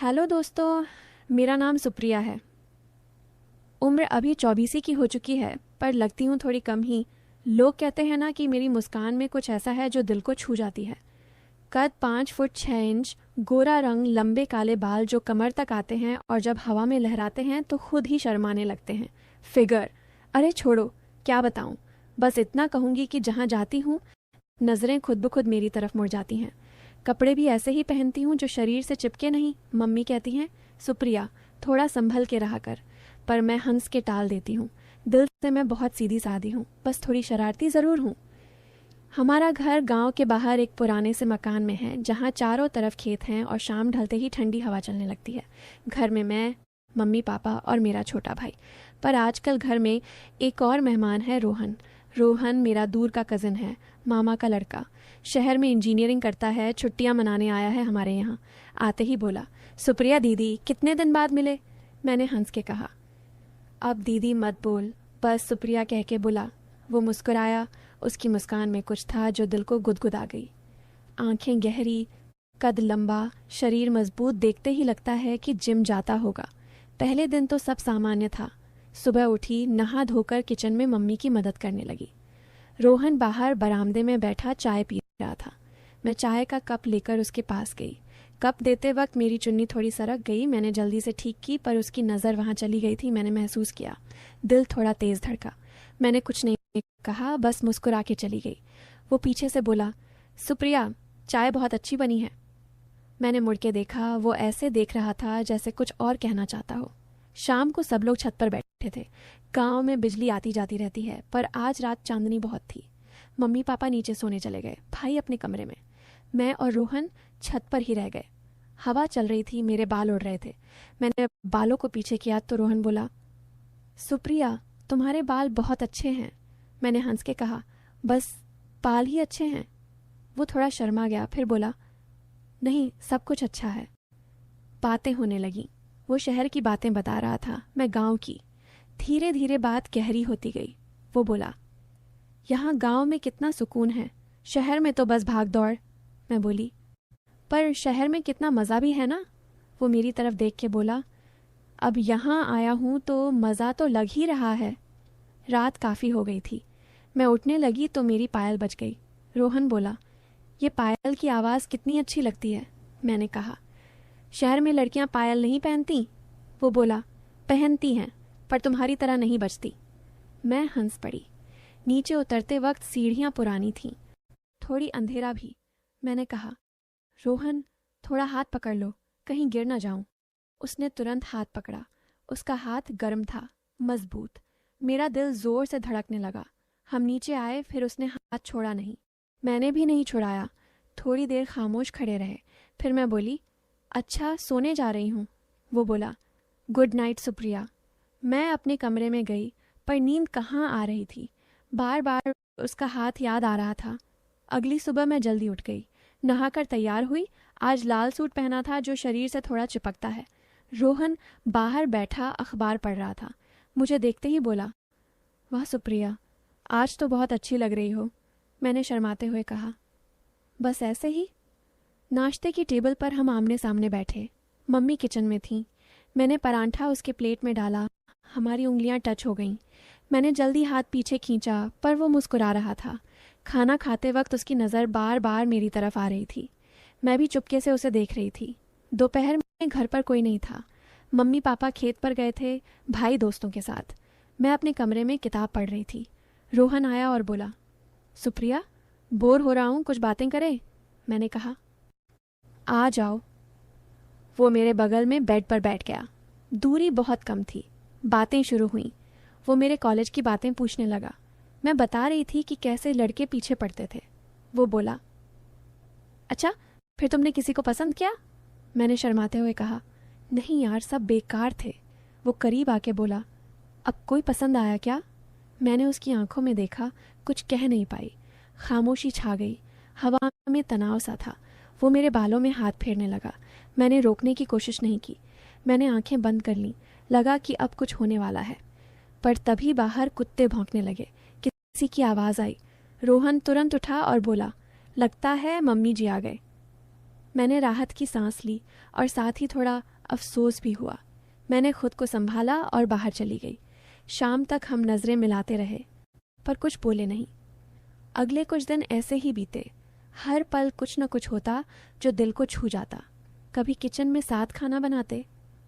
Hello दोस्तों, मेरा नाम सुप्रिया है। उम्र अभी 24 की हो चुकी है, पर लगती हूँ थोड़ी कम ही। लोग कहते हैं ना कि मेरी मुस्कान में कुछ ऐसा है जो दिल को छू जाती है। कद 5 फुट 6 इंच, गोरा रंग, लंबे काले बाल जो कमर तक आते हैं और जब हवा में लहराते हैं तो खुद ही शर्माने लगते हैं। फिगर, अरे छोड़ो, क्या बताऊँ। बस इतना कहूँगी कि जहाँ जाती हूँ नज़रें खुद ब खुद मेरी तरफ मुड़ जाती हैं। कपड़े भी ऐसे ही पहनती हूँ जो शरीर से चिपके नहीं। मम्मी कहती हैं, सुप्रिया थोड़ा संभल के रहा कर, पर मैं हंस के टाल देती हूँ। दिल से मैं बहुत सीधी सादी हूँ, बस थोड़ी शरारती ज़रूर हूँ। हमारा घर गांव के बाहर एक पुराने से मकान में है, जहाँ चारों तरफ खेत हैं और शाम ढलते ही ठंडी हवा चलने लगती है। घर में मैं, मम्मी पापा और मेरा छोटा भाई। पर आजकल घर में एक और मेहमान है, रोहन। रोहन मेरा दूर का कज़न है, मामा का लड़का। शहर में इंजीनियरिंग करता है, छुट्टियां मनाने आया है हमारे यहाँ। आते ही बोला, सुप्रिया दीदी कितने दिन बाद मिले। मैंने हंस के कहा, अब दीदी मत बोल, बस सुप्रिया कह के बुला। वो मुस्कुराया। उसकी मुस्कान में कुछ था जो दिल को गुदगुदा गई। आंखें गहरी, कद लंबा, शरीर मजबूत, देखते ही लगता है कि जिम जाता होगा। पहले दिन तो सब सामान्य था। सुबह उठी, नहा धोकर किचन में मम्मी की मदद करने लगी। रोहन बाहर बरामदे में बैठा चाय पी रहा था। मैं चाय का कप लेकर उसके पास गई। कप देते वक्त मेरी चुन्नी थोड़ी सरक गई। मैंने जल्दी से ठीक की, पर उसकी नज़र वहाँ चली गई थी। मैंने महसूस किया, दिल थोड़ा तेज़ धड़का। मैंने कुछ नहीं कहा, बस मुस्कुरा के चली गई। वो पीछे से बोला, सुप्रिया चाय बहुत अच्छी बनी है। मैंने मुड़ के देखा। वो ऐसे देख रहा था जैसे कुछ और कहना चाहता हो। शाम को सब लोग छत पर बैठे थे। गांव में बिजली आती जाती रहती है, पर आज रात चांदनी बहुत थी। मम्मी पापा नीचे सोने चले गए, भाई अपने कमरे में। मैं और रोहन छत पर ही रह गए। हवा चल रही थी, मेरे बाल उड़ रहे थे। मैंने बालों को पीछे किया तो रोहन बोला, सुप्रिया तुम्हारे बाल बहुत अच्छे हैं। मैंने हंस के कहा, बस बाल ही अच्छे हैं। वो थोड़ा शर्मा गया, फिर बोला, नहीं सब कुछ अच्छा है। बातें होने लगीं। वो शहर की बातें बता रहा था, मैं गांव की। धीरे धीरे बात गहरी होती गई। वो बोला, यहाँ गांव में कितना सुकून है, शहर में तो बस भाग दौड़। मैं बोली, पर शहर में कितना मज़ा भी है ना। वो मेरी तरफ देख के बोला, अब यहाँ आया हूँ तो मज़ा तो लग ही रहा है। रात काफ़ी हो गई थी। मैं उठने लगी तो मेरी पायल बज गई। रोहन बोला, ये पायल की आवाज़ कितनी अच्छी लगती है। मैंने कहा, शहर में लड़कियां पायल नहीं पहनती। वो बोला, पहनती हैं, पर तुम्हारी तरह नहीं बजती। मैं हंस पड़ी। नीचे उतरते वक्त सीढ़ियां पुरानी थीं, थोड़ी अंधेरा भी। मैंने कहा, रोहन थोड़ा हाथ पकड़ लो, कहीं गिर ना जाऊं। उसने तुरंत हाथ पकड़ा। उसका हाथ गर्म था, मजबूत। मेरा दिल जोर से धड़कने लगा। हम नीचे आए, फिर उसने हाथ छोड़ा नहीं। मैंने भी नहीं छुड़ाया। थोड़ी देर खामोश खड़े रहे। फिर मैं बोली, अच्छा सोने जा रही हूँ। वो बोला, गुड नाइट सुप्रिया। मैं अपने कमरे में गई, पर नींद कहाँ आ रही थी। बार बार उसका हाथ याद आ रहा था। अगली सुबह मैं जल्दी उठ गई, नहाकर तैयार हुई। आज लाल सूट पहना था जो शरीर से थोड़ा चिपकता है। रोहन बाहर बैठा अखबार पढ़ रहा था। मुझे देखते ही बोला, वाह सुप्रिया, आज तो बहुत अच्छी लग रही हो। मैंने शर्माते हुए कहा, बस ऐसे ही। नाश्ते की टेबल पर हम आमने सामने बैठे। मम्मी किचन में थीं। मैंने परांठा उसके प्लेट में डाला। हमारी उंगलियां टच हो गईं। मैंने जल्दी हाथ पीछे खींचा, पर वो मुस्कुरा रहा था। खाना खाते वक्त उसकी नज़र बार बार मेरी तरफ आ रही थी। मैं भी चुपके से उसे देख रही थी। दोपहर में घर पर कोई नहीं था। मम्मी पापा खेत पर गए थे, भाई दोस्तों के साथ। मैं अपने कमरे में किताब पढ़ रही थी। रोहन आया और बोला, सुप्रिया बोर हो रहा हूँ, कुछ बातें करें। मैंने कहा, आ जाओ। वो मेरे बगल में बेड पर बैठ गया। दूरी बहुत कम थी। बातें शुरू हुईं। वो मेरे कॉलेज की बातें पूछने लगा। मैं बता रही थी कि कैसे लड़के पीछे पड़ते थे। वो बोला, अच्छा फिर तुमने किसी को पसंद किया। मैंने शर्माते हुए कहा, नहीं यार, सब बेकार थे। वो करीब आके बोला, अब कोई पसंद आया क्या। मैंने उसकी आंखों में देखा, कुछ कह नहीं पाई। खामोशी छा गई। हवा में तनाव सा था। वो मेरे बालों में हाथ फेरने लगा। मैंने रोकने की कोशिश नहीं की। मैंने आंखें बंद कर लीं। लगा कि अब कुछ होने वाला है, पर तभी बाहर कुत्ते भौंकने लगे। किसी की आवाज़ आई। रोहन तुरंत उठा और बोला, लगता है मम्मी जी आ गए। मैंने राहत की सांस ली और साथ ही थोड़ा अफसोस भी हुआ। मैंने खुद को संभाला और बाहर चली गई। शाम तक हम नज़रें मिलाते रहे पर कुछ बोले नहीं। अगले कुछ दिन ऐसे ही बीते। हर पल कुछ न कुछ होता जो दिल को छू जाता। कभी किचन में साथ खाना बनाते,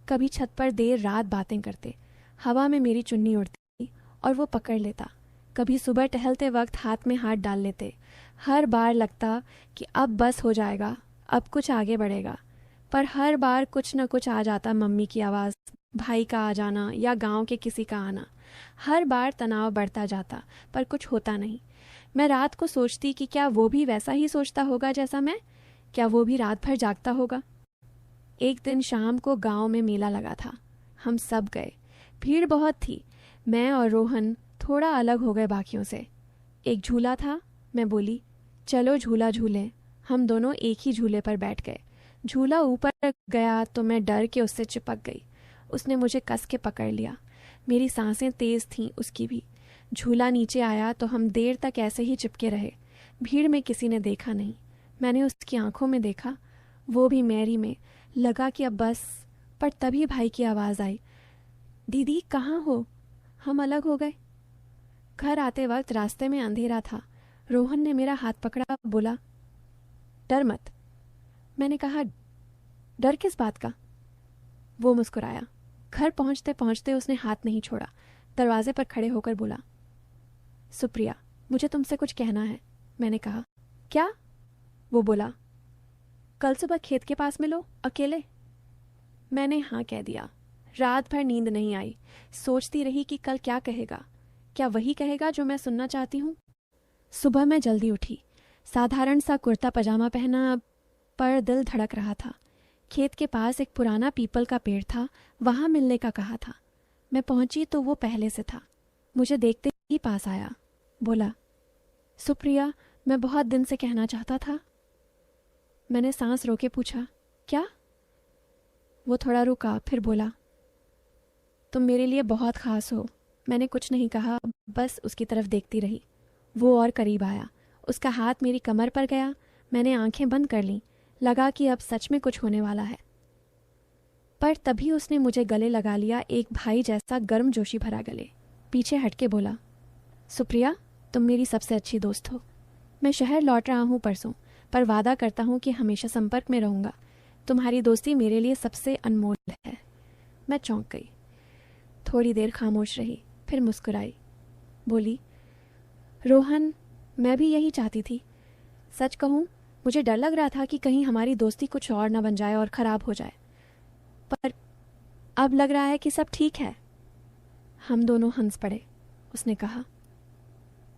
कभी छत पर देर रात बातें करते। हवा में मेरी चुन्नी उड़ती और वो पकड़ लेता। कभी सुबह टहलते वक्त हाथ में हाथ डाल लेते। हर बार लगता कि अब बस हो जाएगा, अब कुछ आगे बढ़ेगा। पर हर बार कुछ न कुछ आ जाता। मम्मी की आवाज़, भाई का आ जाना या गांव के किसी का आना। हर बार तनाव बढ़ता जाता पर कुछ होता नहीं। मैं रात को सोचती कि क्या वो भी वैसा ही सोचता होगा जैसा मैं? क्या वो भी रात भर जागता होगा? एक दिन शाम को गांव में मेला लगा था। हम सब गए। भीड़ बहुत थी। मैं और रोहन थोड़ा अलग हो गए बाकियों से। एक झूला था। मैं बोली, चलो झूला झूलें। हम दोनों एक ही झूले पर बैठ गए। झूला ऊपर गया तो मैं डर के उससे चिपक गई। उसने मुझे कस के पकड़ लिया। मेरी सांसें तेज थीं, उसकी भी। झूला नीचे आया तो हम देर तक ऐसे ही चिपके रहे। भीड़ में किसी ने देखा नहीं। मैंने उसकी आंखों में देखा, वो भी मेरी में। लगा कि अब बस। पर तभी भाई की आवाज़ आई, दीदी कहाँ हो? हम अलग हो गए। घर आते वक्त रास्ते में अंधेरा था। रोहन ने मेरा हाथ पकड़ा, बोला, डर मत। मैंने कहा, डर किस बात का? वो मुस्कुराया। घर पहुंचते पहुंचते उसने हाथ नहीं छोड़ा। दरवाजे पर खड़े होकर बोला, सुप्रिया, मुझे तुमसे कुछ कहना है। मैंने कहा, क्या? वो बोला, कल सुबह खेत के पास मिलो, अकेले। मैंने हाँ कह दिया। रात भर नींद नहीं आई। सोचती रही कि कल क्या कहेगा। क्या वही कहेगा जो मैं सुनना चाहती हूँ? सुबह मैं जल्दी उठी। साधारण सा कुर्ता पजामा पहना, पर दिल धड़क रहा था। खेत के पास एक पुराना पीपल का पेड़ था, वहां मिलने का कहा था। मैं पहुंची तो वो पहले से था। मुझे देखते ही पास आया। बोला, सुप्रिया, मैं बहुत दिन से कहना चाहता था। मैंने सांस रोके पूछा, क्या? वो थोड़ा रुका, फिर बोला, तुम मेरे लिए बहुत खास हो। मैंने कुछ नहीं कहा, बस उसकी तरफ देखती रही। वो और करीब आया। उसका हाथ मेरी कमर पर गया। मैंने आंखें बंद कर लीं। लगा कि अब सच में कुछ होने वाला है। पर तभी उसने मुझे गले लगा लिया, एक भाई जैसा गर्मजोशी भरा गले। पीछे हटके बोला, सुप्रिया, तुम मेरी सबसे अच्छी दोस्त हो। मैं शहर लौट रहा हूँ परसों, पर वादा करता हूँ कि हमेशा संपर्क में रहूँगा। तुम्हारी दोस्ती मेरे लिए सबसे अनमोल है। मैं चौंक गई। थोड़ी देर खामोश रही, फिर मुस्कुराई। बोली, रोहन, मैं भी यही चाहती थी। सच कहूँ, मुझे डर लग रहा था कि कहीं हमारी दोस्ती कुछ और न बन जाए और ख़राब हो जाए। पर अब लग रहा है कि सब ठीक है। हम दोनों हंस पड़े। उसने कहा,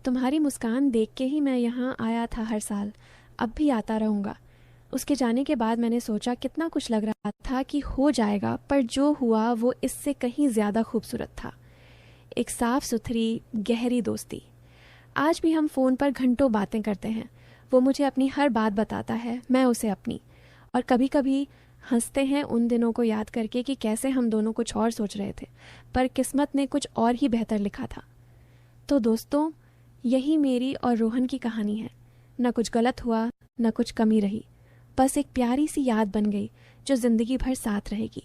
तुम्हारी मुस्कान देख के ही मैं यहाँ आया था हर साल, अब भी आता रहूँगा। उसके जाने के बाद मैंने सोचा कितना कुछ लग रहा था कि हो जाएगा, पर जो हुआ वो इससे कहीं ज़्यादा खूबसूरत था। एक साफ सुथरी गहरी दोस्ती। आज भी हम फ़ोन पर घंटों बातें करते हैं। वो मुझे अपनी हर बात बताता है, मैं उसे अपनी। और कभी कभी हंसते हैं उन दिनों को याद करके कि कैसे हम दोनों कुछ और सोच रहे थे, पर किस्मत ने कुछ और ही बेहतर लिखा था। तो दोस्तों, यही मेरी और रोहन की कहानी है। न कुछ गलत हुआ, न कुछ कमी रही। बस एक प्यारी सी याद बन गई जो ज़िंदगी भर साथ रहेगी।